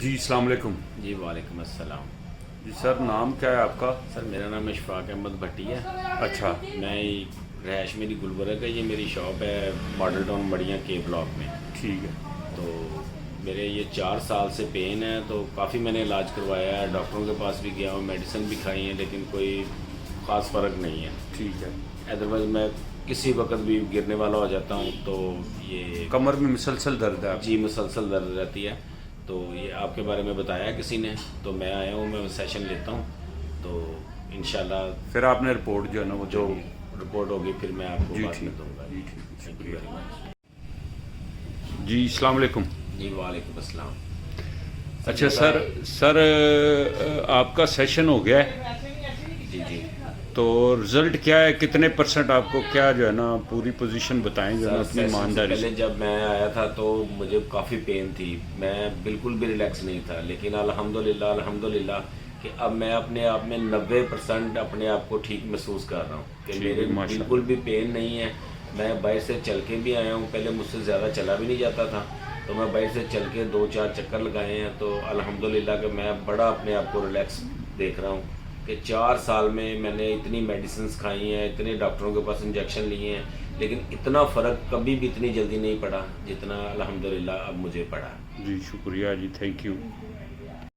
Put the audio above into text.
جی السلام علیکم جی وعلیکم السلام. جی سر نام کیا ہے آپ کا؟ سر میرا نام اشفاق احمد بھٹی ہے. اچھا میں رہائش میری گلبرگ ہے. یہ میری شاپ ہے ماڈل ٹاؤن بڑیاں کے بلاک میں. ٹھیک ہے. تو میرے یہ 4 سال سے پین ہے. تو کافی میں نے علاج کروایا ہے, ڈاکٹروں کے پاس بھی گیا ہوں, میڈیسن بھی کھائی ہیں, لیکن کوئی خاص فرق نہیں ہے. ٹھیک ہے. ادروائز میں کسی وقت بھی گرنے والا ہو جاتا ہوں تو یہ کمر میں مسلسل درد ہے آپ؟ جی مسلسل درد رہتی ہے. تو یہ آپ کے بارے میں بتایا کسی نے, تو میں آیا ہوں, میں سیشن لیتا ہوں. تو انشاءاللہ پھر آپ نے رپورٹ جو ہے نا وہ جو رپورٹ ہوگی پھر میں آپ کو جی بعد میں ٹھیک. دوں گا. جی ٹھیک, تھینک یو شکریہ. Very much. جی السلام علیکم. جی وعلیکم السلام. اچھا سر آپ کا سیشن ہو گیا ہے جی جی تو رزلٹ کیا ہے؟ کتنے پرسنٹ آپ کو کیا جو ہے نا پوری پوزیشن بتائیں جو ہے نا اپنی سیشن سے ایمانداری پہلے سے. جب میں آیا تھا تو مجھے کافی پین تھی, میں بالکل بھی ریلیکس نہیں تھا, لیکن الحمدللہ کہ اب میں اپنے آپ میں 90% اپنے آپ کو ٹھیک محسوس کر رہا ہوں کہ میرے بالکل بھی پین نہیں ہے. میں باہر سے چل کے بھی آیا ہوں, پہلے مجھ سے زیادہ چلا بھی نہیں جاتا تھا, تو میں باہر سے چل کے 2-4 چکر لگائے ہیں. تو الحمدللہ کہ میں بڑا اپنے آپ کو ریلیکس دیکھ رہا ہوں کہ 4 سال میں نے اتنی میڈیسنز کھائی ہیں, اتنے ڈاکٹروں کے پاس انجیکشن لیے ہیں, لیکن اتنا فرق کبھی بھی اتنی جلدی نہیں پڑا جتنا الحمدللہ اب مجھے پڑا. جی شکریہ جی, تھینک یو.